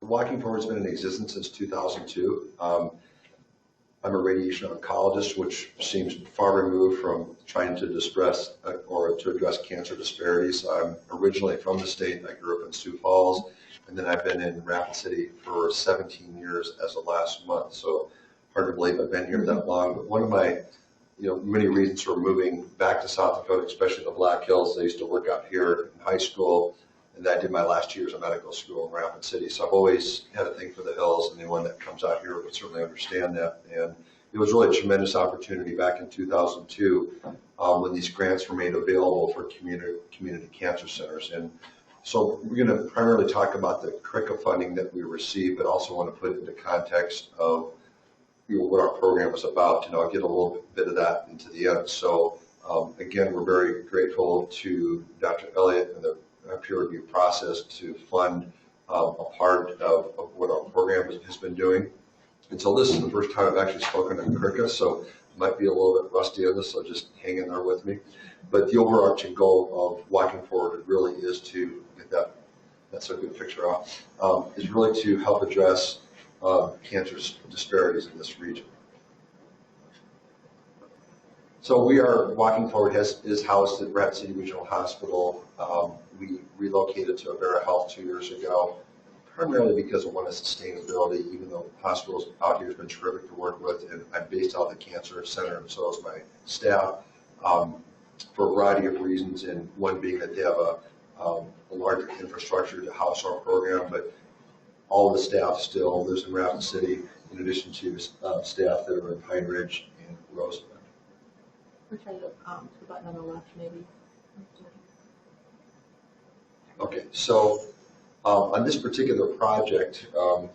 Walking Forward's been in existence since 2002. I'm a radiation oncologist, which seems far removed from trying to address cancer disparities. I'm originally from the state. I grew up in Sioux Falls, and then I've been in Rapid City for 17 years as of last month. So hard to believe I've been here that long. But one of my many reasons for moving back to South Dakota, especially the Black Hills. I used to work out here in high school, and I did my last years of medical school in Rapid City. So I've always had a thing for the hills, and anyone that comes out here would certainly understand that. And it was really a tremendous opportunity back in 2002 when these grants were made available for community cancer centers. And so we're going to primarily talk about the CRCAIH funding that we received, but also want to put it into context of what our program is about. I'll get a little bit of that into the end. So again, we're very grateful to Dr. Elliott and the peer review process to fund a part of what our program has been doing. And so this is the first time I've actually spoken on CRCAIH, so I might be a little bit rusty on this, so just hang in there with me. But the overarching goal of Walking Forward really is to get that's a good picture off, is really to help address cancer disparities in this region. So Walking Forward is housed at Rapid City Regional Hospital. We relocated to Avera Health 2 years ago, primarily because of one of sustainability, even though hospitals out here has been terrific to work with, and I'm based out of the cancer center, and so is my staff, for a variety of reasons, and one being that they have a larger infrastructure to house our program, but all the staff still lives in Rapid City, in addition to staff that are in Pine Ridge and Rosebud. We'll try the button on the left, maybe. Okay, so on this particular project, I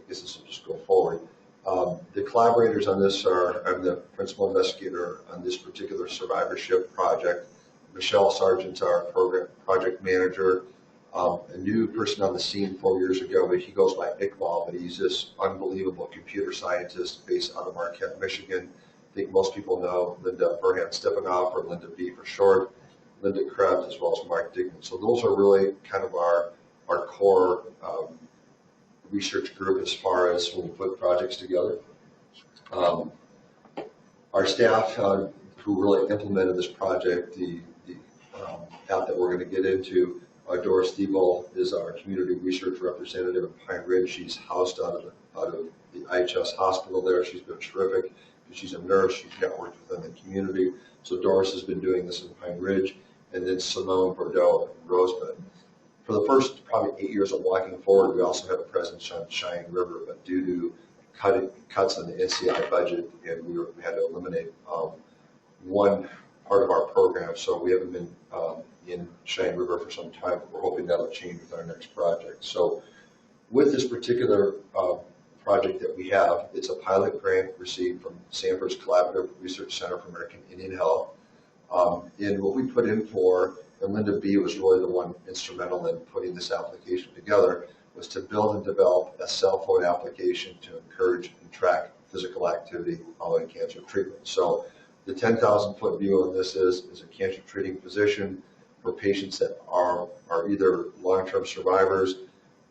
guess this will just go forward. The collaborators on this I'm the principal investigator on this particular survivorship project. Michelle Sargent's our project manager. A new person on the scene 4 years ago, but he goes by Iqbal, but he's this unbelievable computer scientist based out of Marquette, Michigan. I think most people know Linda Burhan-Stepanoff, or Linda B for short, Linda Krebs, as well as Mark Dignan. So those are really kind of our core research group as far as when we put projects together. Our staff who really implemented this project, the app that we're going to get into, Doris Thiebel is our community research representative in Pine Ridge. She's housed out of the IHS hospital there. She's been terrific. She's a nurse. She's networked within the community. So Doris has been doing this in Pine Ridge, and then Simone Bordeaux in Rosebud. For the first probably 8 years of Walking Forward, we also had a presence on Cheyenne River, but due to cuts in the NCI budget, and we had to eliminate one part of our program, so we haven't been in Cheyenne River for some time, but we're hoping that'll change with our next project. So with this particular project that we have, it's a pilot grant received from Sanford's Collaborative Research Center for American Indian Health. And what we put in for, and Linda B was really the one instrumental in putting this application together, was to build and develop a cell phone application to encourage and track physical activity following cancer treatment. So the 10,000-foot view on this is a cancer treating physician for patients that are either long-term survivors,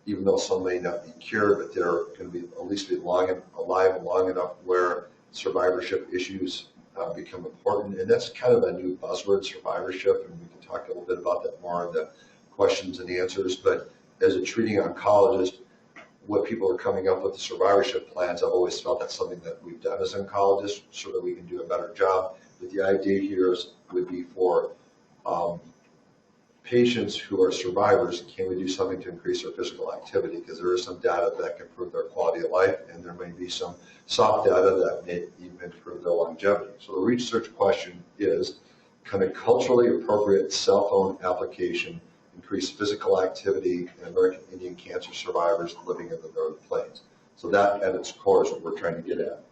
even though some may not be cured, but they're going to be at least be alive and long enough where survivorship issues become important. And that's kind of a new buzzword, survivorship, and we can talk a little bit about that more in the questions and answers. But as a treating oncologist, what people are coming up with the survivorship plans, I've always felt that's something that we've done as oncologists so that we can do a better job. But the idea here would be for patients who are survivors, can we do something to increase their physical activity? Because there is some data that can improve their quality of life, and there may be some soft data that may even improve their longevity. So the research question is, can a culturally appropriate cell phone application increase physical activity in American Indian cancer survivors living in the Northern Plains? So that at its core is what we're trying to get at.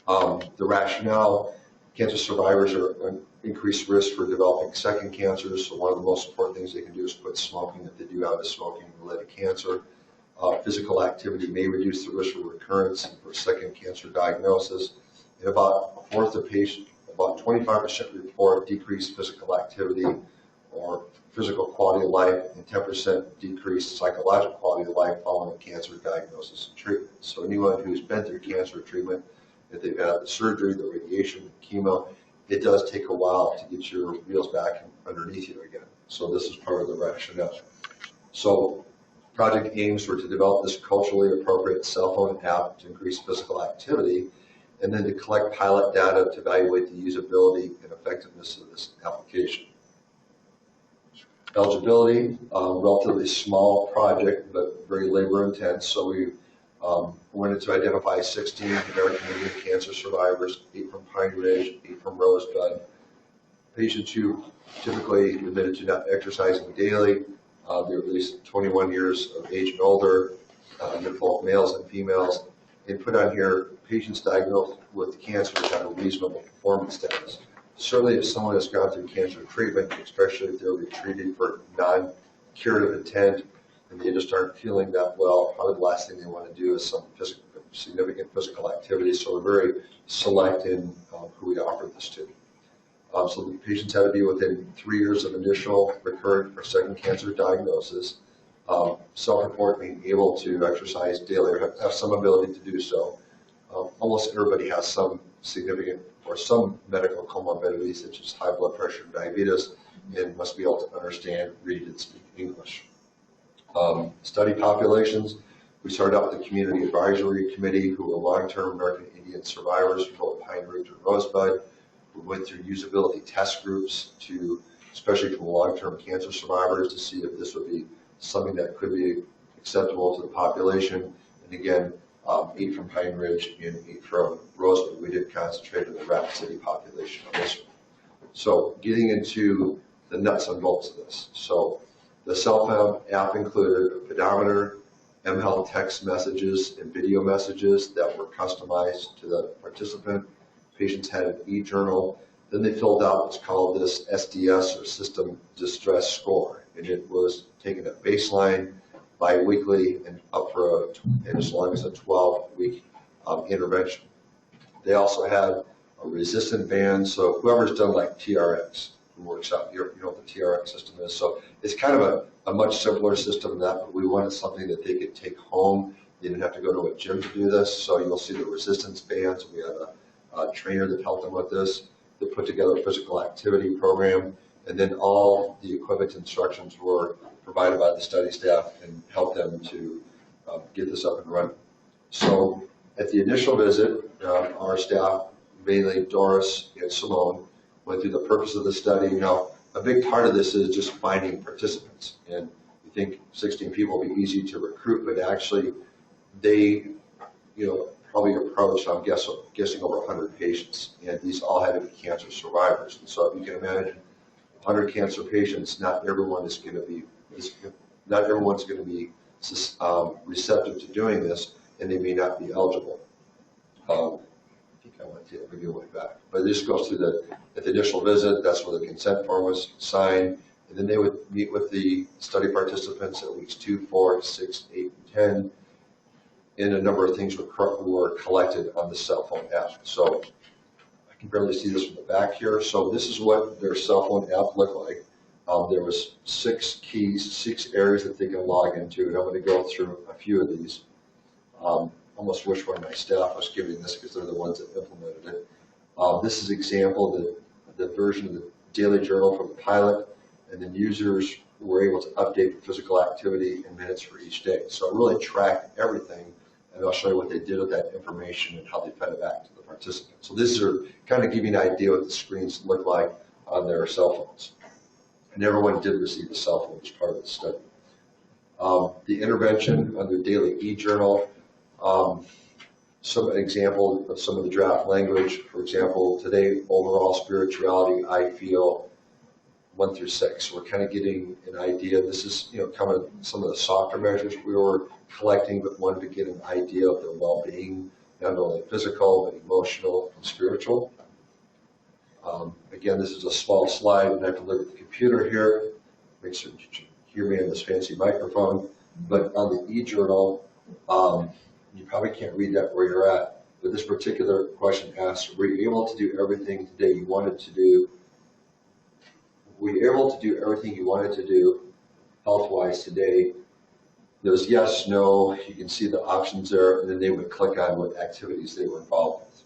The rationale, cancer survivors are increased risk for developing second cancers, so one of the most important things they can do is quit smoking if they do have a smoking-related cancer. Physical activity may reduce the risk of recurrence for second cancer diagnosis. And about a fourth of patients, about 25% report decreased physical activity or physical quality of life and 10% decreased psychological quality of life following cancer diagnosis and treatment. So anyone who's been through cancer treatment, if they've had the surgery, the radiation, the chemo, it does take a while to get your wheels back underneath you again. So this is part of the rationale. So project aims were to develop this culturally appropriate cell phone app to increase physical activity, and then to collect pilot data to evaluate the usability and effectiveness of this application. Eligibility, relatively small project, but very labor intense. So we wanted to identify 16 American Indian cancer survivors, 8 from Pine Ridge, 8 from Rosebud, patients who typically admitted to not exercising daily. They're at least 21 years of age and older, they're both males and females, and put on here patients diagnosed with cancer that have a reasonable performance status. Certainly if someone has gone through cancer treatment, especially if they're treated for non-curative intent, and they just aren't feeling that well, probably the last thing they want to do is some significant physical activity. So we're very select in who we offer this to. So the patients had to be within 3 years of initial, recurrent, or second cancer diagnosis, self-report, being able to exercise daily or have some ability to do so. Almost everybody has some significant or some medical comorbidities such as high blood pressure and diabetes, and must be able to understand, read, and speak English. Study populations, we started out with the Community Advisory Committee, who were long-term American Indian survivors from both Pine Ridge and Rosebud. We went through usability test groups to, especially for long-term cancer survivors, to see if this would be something that could be acceptable to the population. And again, 8 from Pine Ridge and 8 from Rosebud. We did concentrate on the Rapid City population on this one. So getting into the nuts and bolts of this. So the cell phone app included a pedometer, mHealth text messages, and video messages that were customized to the participant. Patients had an e-journal. Then they filled out what's called this SDS, or System Distress Score, and it was taken at baseline, bi-weekly, and up for and as long as a 12-week intervention. They also had a resistant band, so whoever's done like TRX, who works out, you know what the TRX system is. So it's kind of a much simpler system than that, but we wanted something that they could take home. They didn't have to go to a gym to do this, so you'll see the resistance bands. We had a trainer that helped them with this, that put together a physical activity program, and then all the equipment instructions were provided by the study staff and helped them to get this up and running. So at the initial visit, our staff, mainly Doris and Simone, went through the purpose of the study. Now, a big part of this is just finding participants, and you think 16 people will be easy to recruit, but actually they, probably approached, I'm guessing over 100 patients, and these all had to be cancer survivors. And so you can imagine 100 cancer patients, not everyone's going to be receptive to doing this, and they may not be eligible. I think I went to the video way back, but this goes through at the initial visit. That's where the consent form was signed, and then they would meet with the study participants at weeks 2, 4, 6, 8, and 10. And a number of things were collected on the cell phone app. So I can barely see this from the back here. So this is what their cell phone app looked like. There was 6 keys, 6 areas that they can log into, and I'm going to go through a few of these. Almost wish one of my staff was giving this because they're the ones that implemented it. This is an example of the version of the daily journal from the pilot, and then users were able to update the physical activity in minutes for each day. So it really tracked everything, and I'll show you what they did with that information and how they fed it back to the participants. So this is kind of give you an idea what the screens look like on their cell phones. And everyone did receive a cell phone as part of the study. The intervention on their daily e-journal, some example of some of the draft language. For example, today, overall spirituality, I feel 1 through 6. So we're kind of getting an idea. This is, kind of some of the softer measures we were collecting, but wanted to get an idea of their well-being, not only physical, but emotional and spiritual. Again, this is a small slide, and I have to look at the computer here. Make sure you can hear me on this fancy microphone. But on the e-journal, you probably can't read that where you're at, but this particular question asks, were you able to do everything today you wanted to do were you able to do everything you wanted to do health-wise today? There's yes, no, you can see the options there, and then they would click on what activities they were involved with.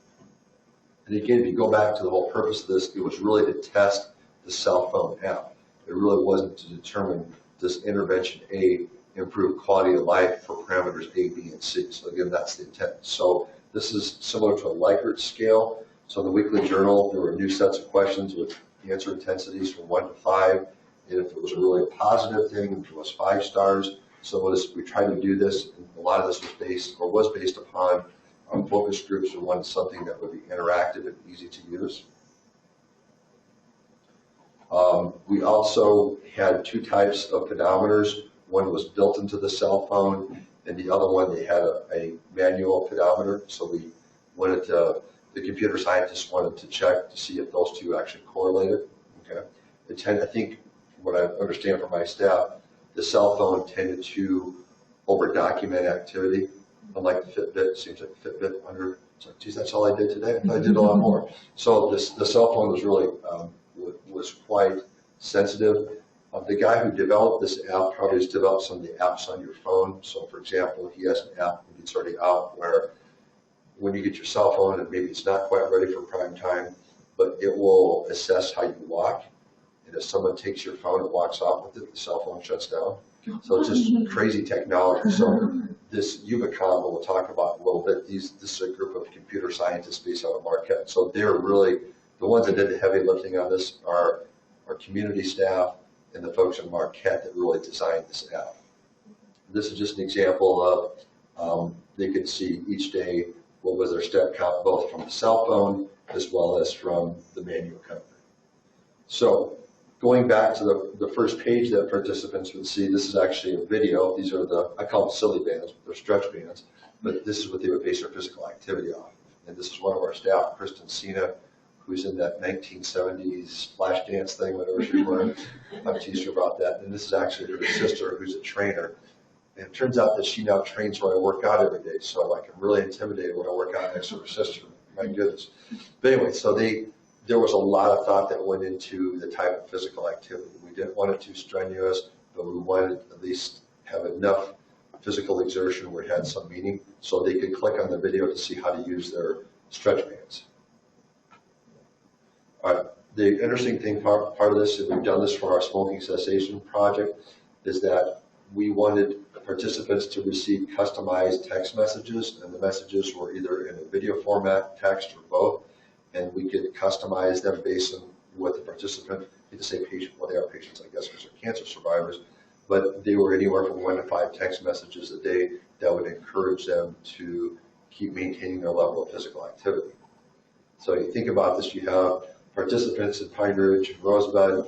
And again, if you go back to the whole purpose of this, it was really to test the cell phone app. It really wasn't to determine does intervention A improve quality of life for parameters A, B, and C. So again, that's the intent. So this is similar to a Likert scale. So in the weekly journal, there were new sets of questions with answer intensities from 1 to 5. And if it was a really positive thing, it was 5 stars. So we tried to do this, and a lot of this was based upon focus groups who wanted something that would be interactive and easy to use. We also had 2 types of pedometers. One was built into the cell phone, and the other one, they had a manual pedometer. So we wanted to, the computer scientists wanted to check to see if those 2 actually correlated. Okay. I think, from what I understand from my staff, the cell phone tended to over-document activity. Unlike the Fitbit, it seems like Fitbit it's like, geez, that's all I did today. I did a lot more. So the cell phone was really was quite sensitive. The guy who developed this app probably has developed some of the apps on your phone. So for example, he has an app, it's already out, where when you get your cell phone and maybe it's not quite ready for prime time, but it will assess how you walk. And if someone takes your phone and walks off with it, the cell phone shuts down. So it's just crazy technology. So this Ubicom, we'll talk about a little bit, this is a group of computer scientists based out of Marquette. So they're really, the ones that did the heavy lifting on this are our community staff and the folks in Marquette that really designed this app. This is just an example of, they could see each day what was their step count, both from the cell phone as well as from the manual counter. So going back to the first page that participants would see, this is actually a video. These are I call them silly bands, they're stretch bands, but this is what they would base their physical activity off. And this is one of our staff, Kristen Cena, who's in that 1970s flash dance thing, whatever she was wearing. I've teased her about that. And this is actually her sister, who's a trainer. And it turns out that she now trains where I work out every day. So like, I'm really intimidated when I work out next to her sister. My goodness. But anyway, so there was a lot of thought that went into the type of physical activity. We didn't want it too strenuous, but we wanted at least have enough physical exertion where it had some meaning, so they could click on the video to see how to use their stretch bands. The interesting thing, part of this, and we've done this for our smoking cessation project, is that we wanted participants to receive customized text messages, and the messages were either in a video format, text, or both, and we could customize them based on what the participant, I hate to say patient, well, they are patients, I guess, because they're cancer survivors, but they were anywhere from 1 to 5 text messages a day that would encourage them to keep maintaining their level of physical activity. So you think about this, you have participants in Pine Ridge and Rosebud,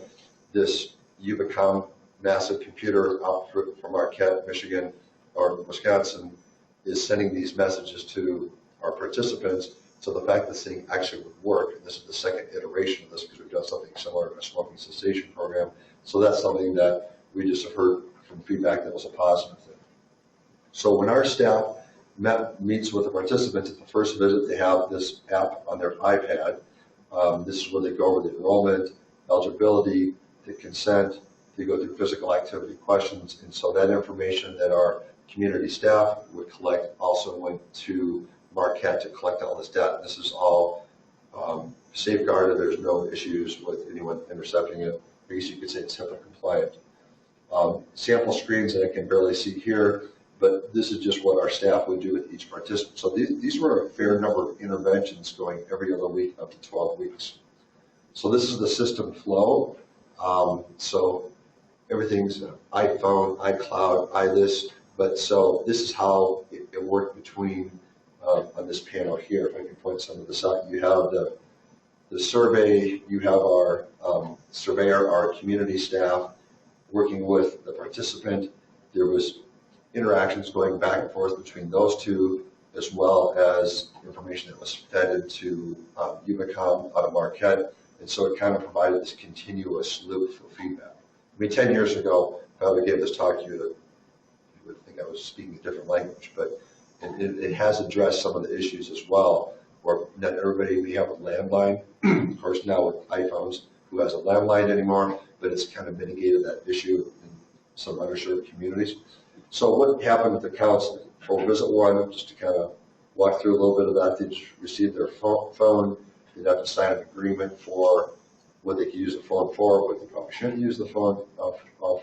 this Ubicom massive computer out from Marquette, Michigan, or Wisconsin, is sending these messages to our participants. So the fact that this thing actually would work, and this is the second iteration of this because we've done something similar in a smoking cessation program, so that's something that we just have heard from feedback that was a positive thing. So when our staff meets with the participants at the first visit, they have this app on their iPad. This is where they go over the enrollment, eligibility, the consent, they go through physical activity questions, and so that information that our community staff would collect also went to Marquette to collect all this data. This is all safeguarded. There's no issues with anyone intercepting it. I guess you could say it's HIPAA compliant. Sample screens that I can barely see here, but this is just what our staff would do with each participant. So these were a fair number of interventions going every other week up to 12 weeks. So this is the system flow. So everything's iPhone, iCloud, iThis, but so this is how it worked between on this panel here. If I can point some of this out, you have the survey, you have our surveyor, our community staff working with the participant. There was interactions going back and forth between those two, as well as information that was fed into Ubicom out of Marquette, and so it kind of provided this continuous loop for feedback. I mean, 10 years ago, if I would give this talk to you, you would think I was speaking a different language, but it has addressed some of the issues as well, where not everybody may have a landline. Of course, now with iPhones, who has a landline anymore? but it's kind of mitigated that issue in some underserved communities. So what happened with the counseling? For visit one, just to kind of walk through a little bit of that, they received their phone, they'd have to sign an agreement for what they could use the phone for, what they probably shouldn't use the phone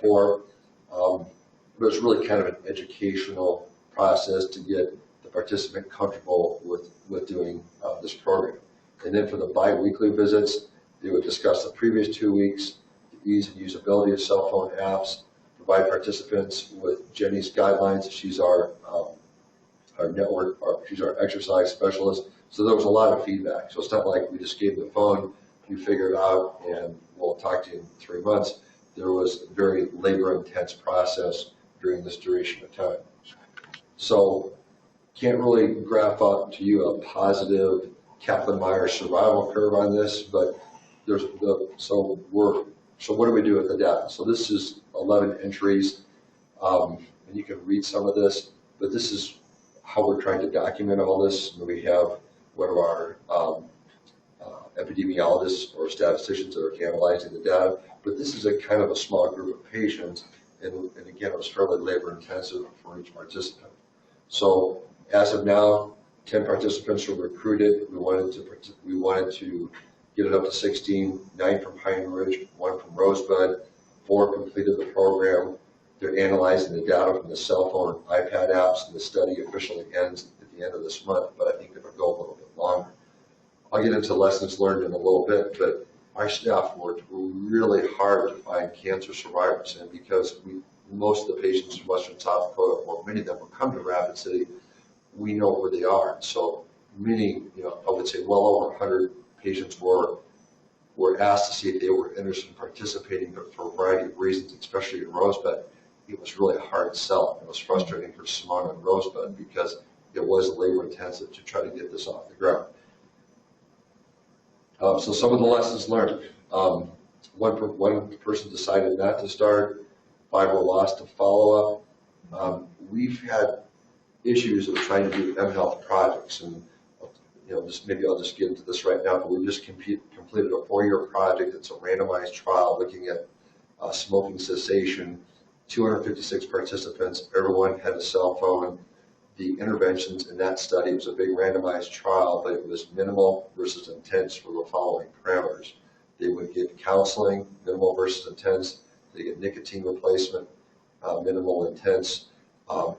for. But it's really kind of an educational process to get the participant comfortable with doing this program. And then for the bi-weekly visits, they would discuss the previous 2 weeks, the ease and usability of cell phone apps, provide participants with Jenny's guidelines. She's our network, she's our exercise specialist. So there was a lot of feedback. So it's not like we just gave the phone, you figure it out, and we'll talk to you in 3 months. There was a very labor-intense process during this duration of time. So can't really graph up to you a positive Kaplan-Meier survival curve on this, but so what do we do with the data? So this is 11 entries, and you can read some of this, but this is how we're trying to document all this. And we have one of our epidemiologists or statisticians that are analyzing the data, but this is a kind of a small group of patients, and again, it was fairly labor intensive for each participant. So as of now, 10 participants were recruited. We wanted to get it up to 16, 9 from Pine Ridge, 1 from Rosebud, 4 completed the program. They're analyzing the data from the cell phone and iPad apps, and the study officially ends at the end of this month, but I think it'll go a little bit longer. I'll get into lessons learned in a little bit, but our staff worked really hard to find cancer survivors, and because most of the patients from Western South Dakota, or many of them will come to Rapid City, we know where they are. So many, I would say well over 100 patients were asked to see if they were interested in participating, but for a variety of reasons, especially in Rosebud, it was really a hard sell. It was frustrating for Simona and Rosebud because it was labor intensive to try to get this off the ground. So some of the lessons learned. One person decided not to start, 5 were lost to follow up. We've had issues of trying to do mHealth projects, and maybe I'll just get into this right now, but we just completed a 4-year project. It's a randomized trial looking at smoking cessation, 256 participants, everyone had a cell phone. The interventions in that study was a big randomized trial, but it was minimal versus intense for the following parameters. They would get counseling, minimal versus intense. They get nicotine replacement, minimal intense,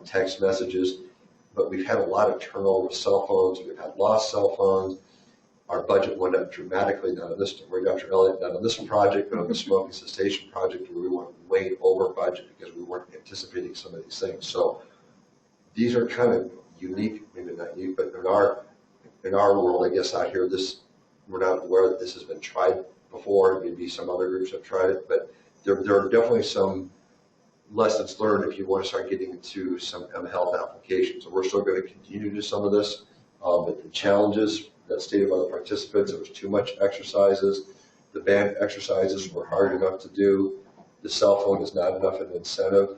text messages. But we've had a lot of turnover with cell phones. We've had lost cell phones. Our budget went up dramatically, not on this, Dr. Elliott, not on this project, but on the smoking cessation project, where we went way over budget because we weren't anticipating some of these things. So these are kind of unique, maybe not unique, but in our world, I guess out here, we're not aware that this has been tried before. Maybe some other groups have tried it, but there are definitely some lessons learned if you want to start getting into some mHealth applications. And we're still going to continue to do some of this, but the challenges that stated by the participants, it was too much exercises. The band exercises were hard enough to do. The cell phone is not enough of an incentive.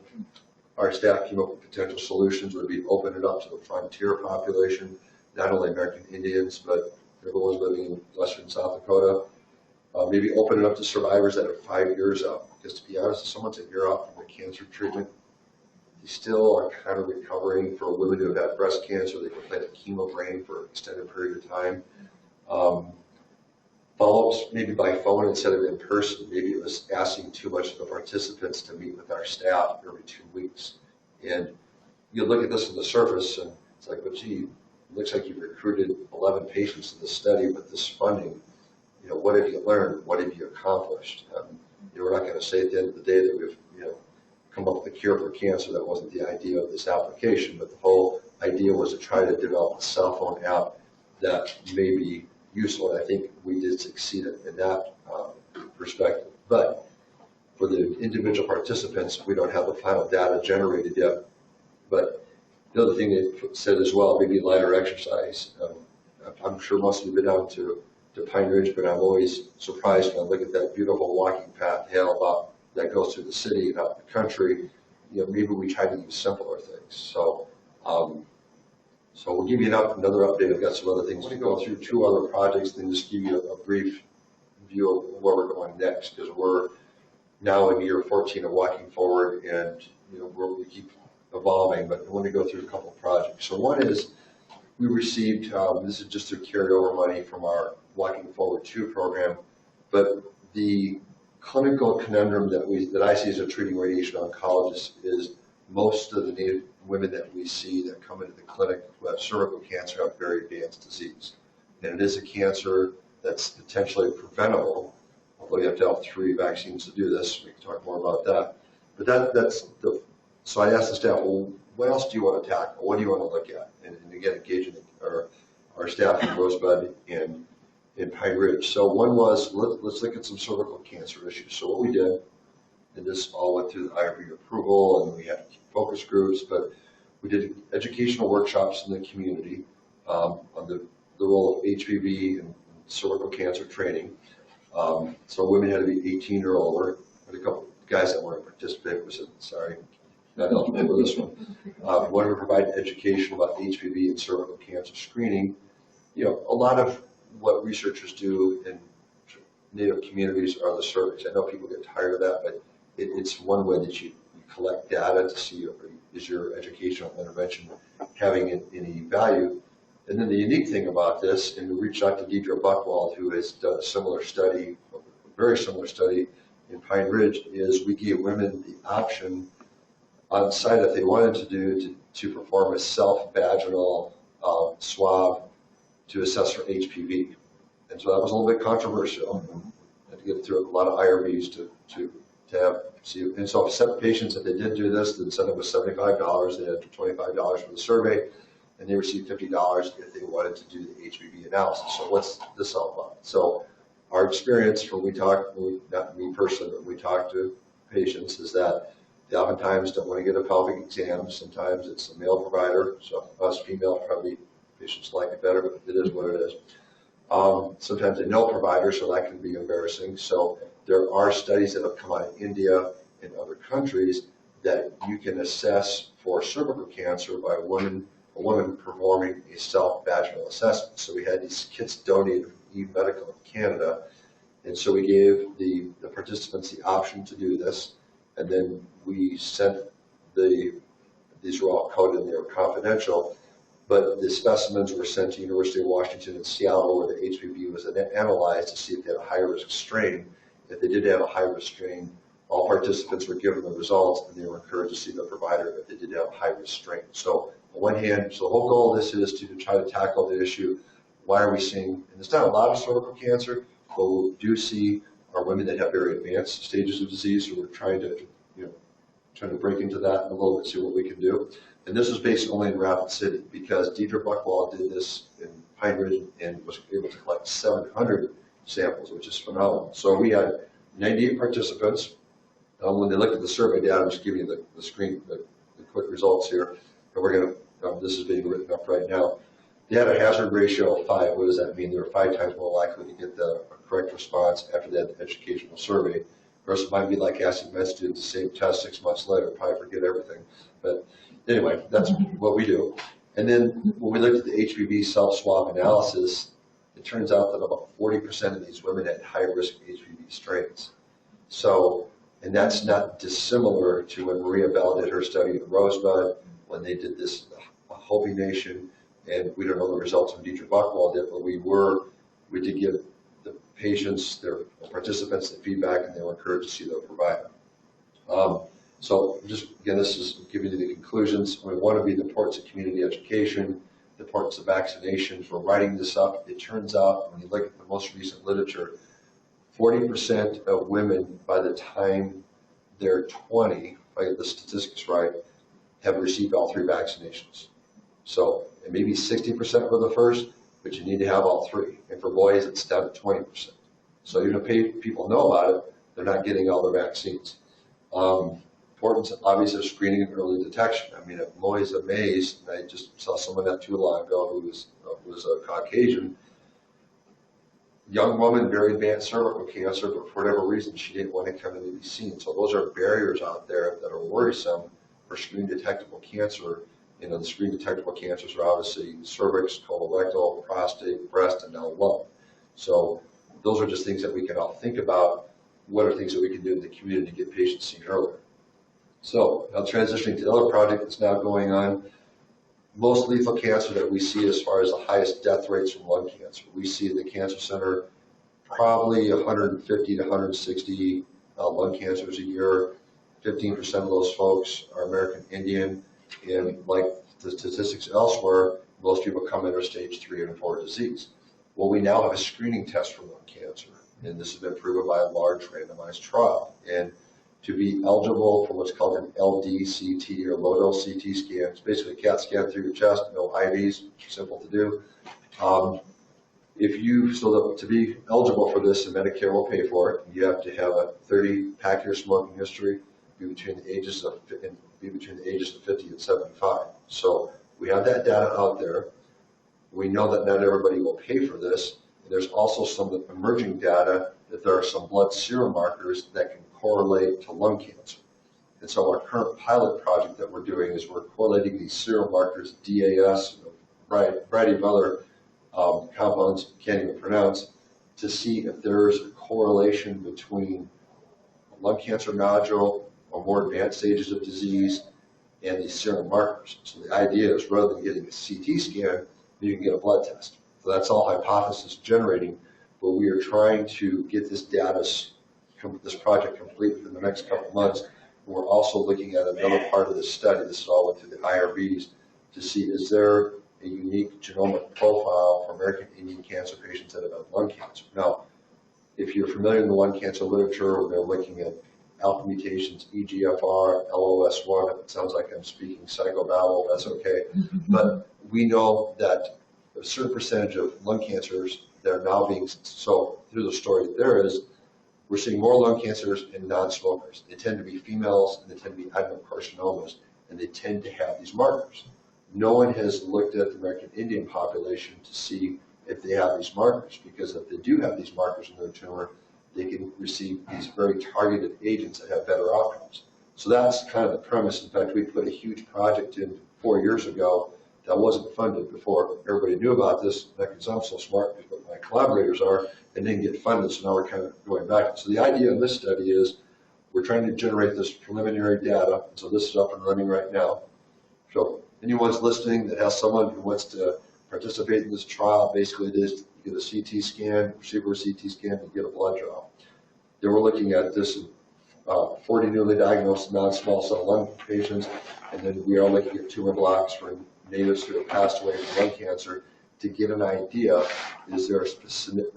Our staff came up with potential solutions would be open it up to the frontier population, not only American Indians, but everyone living in Western South Dakota. Maybe open it up to survivors that are 5 years out. Because to be honest, if someone's a year out from a cancer treatment, they still are kind of recovering. For women who have had breast cancer, they can play the chemo brain for an extended period of time. Follow-ups maybe by phone instead of in person. Maybe it was asking too much of the participants to meet with our staff every 2 weeks. And you look at this on the surface, and it's like, well, gee, it looks like you've recruited 11 patients to the study with this funding. What have you learned? What have you accomplished? We're not going to say at the end of the day that we've come up with a cure for cancer. That wasn't the idea of this application, but the whole idea was to try to develop a cell phone app that may be useful, and I think we did succeed in that perspective. But for the individual participants, we don't have the final data generated yet. But the other thing they said as well, maybe lighter exercise. I'm sure most of you have been down to Pine Ridge, but I'm always surprised when I look at that beautiful walking path that goes through the city and out the country. Maybe we try to use simpler things. So we'll give you another update. I've got some other things to go through, 2 other projects, then just give you a brief view of where we're going next, because now in year 14 of walking forward, and we keep evolving, but I want to go through a couple of projects. So one is we received, this is just to carry over money from our Walking Forward 2 program, but the clinical conundrum that I see as a treating radiation oncologist is most of the Native women that we see that come into the clinic who have cervical cancer have very advanced disease. And it is a cancer that's potentially preventable, although you have to have 3 vaccines to do this. We can talk more about that. But so I asked the staff, well, what else do you want to tackle? What do you want to look at? And again, engaging our staff in Rosebud and in Pine Ridge. So one was, let's look at some cervical cancer issues. So what we did, and this all went through the IRB approval, and we had focus groups, but we did educational workshops in the community on the role of HPV and cervical cancer training. So women had to be 18 or older. I had a couple guys that wanted to participate. We said, sorry, not eligible for this one. We wanted to provide education about HPV and cervical cancer screening. A lot of what researchers do in Native communities are the surveys. I know people get tired of that, but it's one way that you collect data to see is your educational intervention having any value. And then the unique thing about this, and we reached out to Deidre Buchwald, who has done a similar study, a very similar study in Pine Ridge, is we gave women the option on site if they wanted to perform a self-vaginal swab to assess for HPV. And so that was a little bit controversial. I had to get through a lot of IRBs to see. And so some patients, if they did do this, the incentive was $75. They had $25 for the survey, and they received $50 if they wanted to do the HPV analysis. So what's this all about? So our experience when we talk, not me personally, but we talk to patients, is that they oftentimes don't want to get a pelvic exam. Sometimes it's a male provider. So us female, probably patients like it better, but it is what it is. Sometimes they know providers, so that can be embarrassing. So there are studies that have come out of India and other countries that you can assess for cervical cancer by a woman performing a self-vaginal assessment. So we had these kits donated from Eve Medical in Canada, and so we gave the participants the option to do this, and then we sent these were all coded and they were confidential, but the specimens were sent to University of Washington in Seattle, where the HPV was analyzed to see if they had a high-risk strain. If they did have a high-risk strain, all participants were given the results, and they were encouraged to see the provider if they did have a high-risk strain. So on one hand, so the whole goal of this is to try to tackle the issue, why are we seeing, and it's not a lot of cervical cancer, but we do see our women that have very advanced stages of disease, so we're trying to break into that a little bit, see what we can do. And this is based only in Rapid City, because Deidre Buchwald did this in Pine Ridge and was able to collect 700 samples, which is phenomenal. So we had 98 participants. When they looked at the survey data, I'm just giving you the screen, the quick results here. And we're going to, this is being written up right now. They had a hazard ratio of 5. What does that mean? They were 5 times more likely to get the correct response after that educational survey. Of course, it might be like asking med students the same test 6 months later, probably forget everything. But anyway, that's what we do. And then when we looked at the HPV self-swab analysis, it turns out that about 40% of these women had high-risk HPV strains. So, and that's not dissimilar to when Maria Bell did her study at Rosebud, when they did this Hopi Nation, and we don't know the results when Deidre Buchwald did, but we did give the patients, their participants, the feedback, and they were encouraged to see their provider. So just, again, this is giving you the conclusions. We want to be the importance of community education, the importance of vaccinations. We're writing this up. It turns out, when you look at the most recent literature, 40% of women, by the time they're 20, if I get the statistics right, have received all 3 vaccinations. So, and maybe 60% for the first, but you need to have all 3. And for boys, it's down to 20%. So even if people know about it, they're not getting all their vaccines. Importance, obviously, of screening and early detection. I mean, I'm always amazed, and I just saw someone not too long ago who was a Caucasian, young woman, very advanced cervical cancer, but for whatever reason, she didn't want to come in to be seen. So those are barriers out there that are worrisome for screen-detectable cancer. You know, the screen-detectable cancers are obviously cervix, colorectal, prostate, breast, and now lung. So those are just things that we can all think about. what are things that we can do in the community to get patients seen earlier. So now transitioning to the other project that's now going on, most lethal cancer that we see as far as the highest death rates from lung cancer. We see in the cancer center probably 150 to 160 lung cancers a year. 15% of those folks are American Indian, and like the statistics elsewhere, most people come in are stage 3 and 4 disease. Well, we now have a screening test for lung cancer, and this has been proven by a large randomized trial. And to be eligible for what's called an LDCT or low dose CT scan, it's basically a CAT scan through your chest, no IVs, which is simple to do. To be eligible for this, and Medicare will pay for it, you have to have a 30-pack-year smoking history, be between the ages of 50 and 75. So we have that data out there. We know that not everybody will pay for this. And there's also some emerging data that there are some blood serum markers that can correlate to lung cancer. And so our current pilot project that we're doing is we're correlating these serum markers, DAS, and a variety of other compounds can't even pronounce, to see if there's a correlation between lung cancer nodule or more advanced stages of disease and these serum markers. So the idea is, rather than getting a CT scan, you can get a blood test. So that's all hypothesis generating, but we are trying to get this project complete in the next couple of months. And we're also looking at another part of this study. This is all went through the IRBs to see, is there a unique genomic profile for American Indian cancer patients that have had lung cancer. Now, if you're familiar with the lung cancer literature, they're looking at alpha mutations, EGFR, LOS1. It sounds like I'm speaking psychobabble, that's okay. But we know that a certain percentage of lung cancers that are now being, so through the story there is, we're seeing more lung cancers in non-smokers. They tend to be females, and they tend to be adenocarcinomas, and they tend to have these markers. No one has looked at the American Indian population to see if they have these markers, because if they do have these markers in their tumor, they can receive these very targeted agents that have better outcomes. So that's kind of the premise. In fact, we put a huge project in 4 years ago that wasn't funded before everybody knew about this, not because I'm so smart, but my collaborators are, and didn't get funded, so now we're kind of going back. So the idea in this study is we're trying to generate this preliminary data, so this is up and running right now. So anyone's listening that has someone who wants to participate in this trial, basically it is you get a CT scan, receive a CT scan, and get a blood draw. Then we're looking at this in 40 newly diagnosed non-small cell lung patients, and then we are looking at tumor blocks for natives who have passed away from lung cancer to get an idea, is there a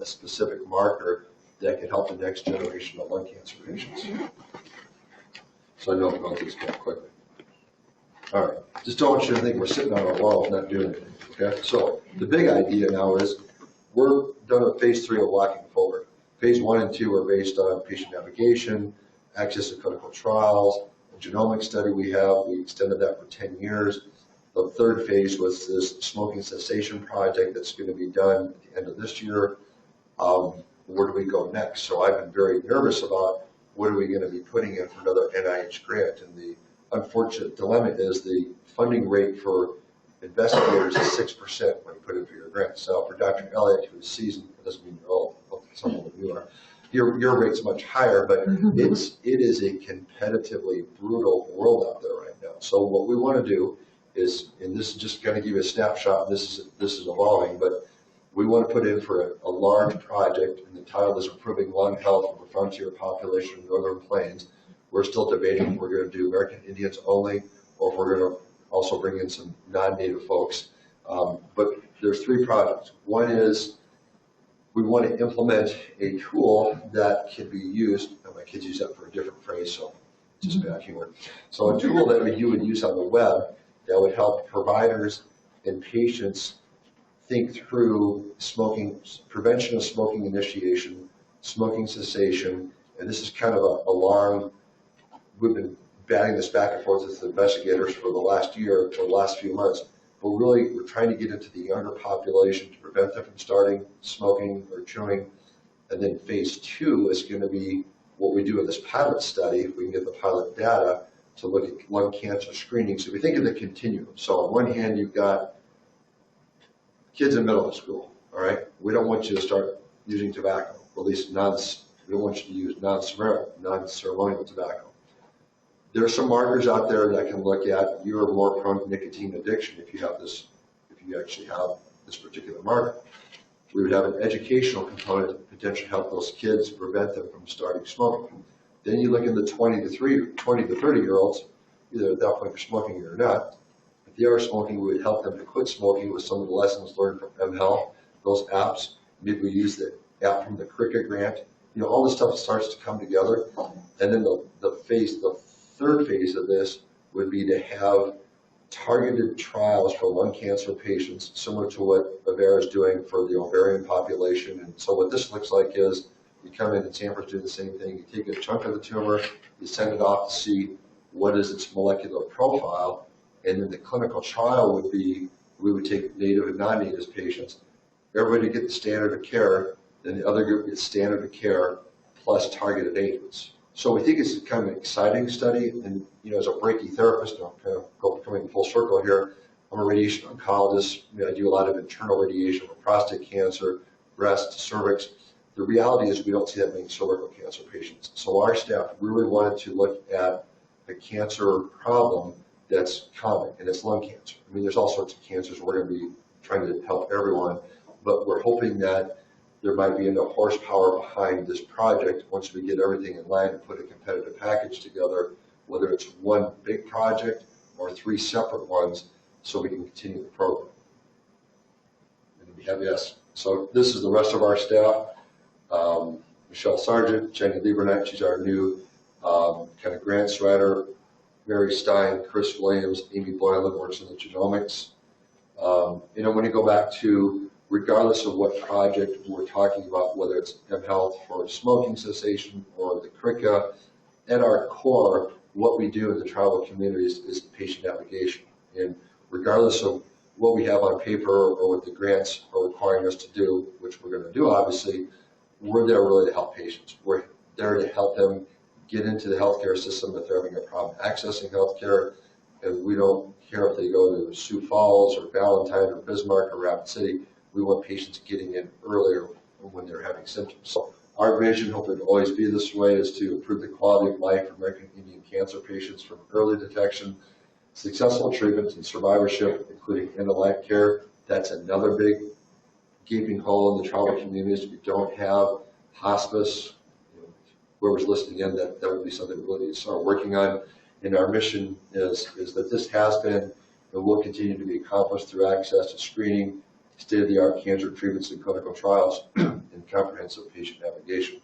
specific marker that can help the next generation of lung cancer patients. So I know I'm going through this kind of quickly. All right, just don't want you to think we're sitting on our laurels not doing anything, okay? So the big idea now is we're done with phase 3 of walking forward. Phase 1 and 2 are based on patient navigation, access to clinical trials, a genomic study we extended that for 10 years. The third phase was this smoking cessation project that's going to be done at the end of this year. Where do we go next? So I've been very nervous about what are we going to be putting in for another NIH grant. And the unfortunate dilemma is the funding rate for investigators is 6% when you put in for your grant. So for Dr. Elliott, who is seasoned, it doesn't mean you're old, some of you are, your rate's much higher, but it is a competitively brutal world out there right now. So what we want to do is, and this is just going to give you a snapshot, this is evolving, but we want to put in for a large project, and the title is Improving Lung Health of the Frontier Population of Northern Plains. We're still debating if we're going to do American Indians only, or if we're going to also bring in some non-native folks. But there's 3 projects. One is we want to implement a tool that can be used, and my kids use that for a different phrase, so just bad humor. So a tool that you would use on the web that would help providers and patients think through smoking, prevention of smoking initiation, smoking cessation, and this is kind of a long, we've been batting this back and forth with investigators for the last year, for the last few months, but really we're trying to get into the younger population to prevent them from starting smoking or chewing. And then phase 2 is going to be what we do in this pilot study, if we can get the pilot data, to look at lung cancer screening. So we think of the continuum. So on one hand, you've got kids in middle school, all right? We don't want you to start using tobacco, at least We don't want you to use non-ceremonial tobacco. There are some markers out there that can look at you are more prone to nicotine addiction if you actually have this particular marker. We would have an educational component to potentially help those kids prevent them from starting smoking. Then you look in the 20 to 30-year-olds, either at that point they're smoking or not. If they are smoking, we would help them to quit smoking with some of the lessons learned from mHealth, those apps. Maybe we use the app from the CRCAIH grant. All this stuff starts to come together. And then the third phase of this would be to have targeted trials for lung cancer patients, similar to what Avera is doing for the ovarian population. And so what this looks like is you come in and Sanford's doing the same thing. You take a chunk of the tumor, you send it off to see what is its molecular profile, and then the clinical trial would be we would take native and non-native patients. Everybody get the standard of care, then the other group gets standard of care plus targeted agents. So we think it's kind of an exciting study, and as a brachytherapist, I'm kind of coming full circle here. I'm a radiation oncologist. I do a lot of internal radiation for prostate cancer, breast, cervix. The reality is we don't see that many cervical cancer patients. So our staff really wanted to look at a cancer problem that's common, and it's lung cancer. There's all sorts of cancers. We're going to be trying to help everyone, but we're hoping that there might be enough horsepower behind this project once we get everything in line and put a competitive package together, whether it's one big project or 3 separate ones, so we can continue the program. And we have yes. So this is the rest of our staff. Michelle Sargent, Jenny Liebernight, she's our new kind of grants writer. Mary Stein, Chris Williams, Amy Boylan works in the genomics. When you go back to, regardless of what project we're talking about, whether it's mHealth for smoking cessation or the CRCAIH, at our core, what we do in the tribal communities is patient navigation. And regardless of what we have on paper or what the grants are requiring us to do, which we're going to do obviously, we're there really to help patients. We're there to help them get into the healthcare system if they're having a problem accessing healthcare. And we don't care if they go to Sioux Falls or Valentine or Bismarck or Rapid City. We want patients getting in earlier when they're having symptoms. So our vision, hoping to always be this way, is to improve the quality of life for American Indian cancer patients from early detection, successful treatments, and survivorship, including end-of-life care. That's another big gaping hole in the tribal communities. We don't have hospice. Whoever's listening in, that would be something we really need to start working on. And our mission is that this has been and will continue to be accomplished through access to screening, state-of-the-art cancer treatments and clinical trials, and comprehensive patient navigation.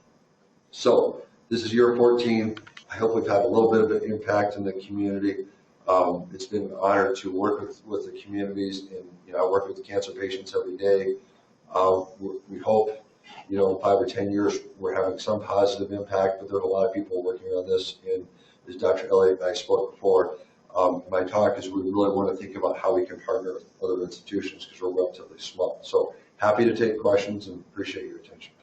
So this is year 14. I hope we've had a little bit of an impact in the community. It's been an honor to work with the communities, and I work with the cancer patients every day. We hope, in 5 or 10 years, we're having some positive impact, but there are a lot of people working on this. And as Dr. Elliott and I spoke before, my talk is we really want to think about how we can partner with other institutions because we're relatively small. So happy to take questions and appreciate your attention.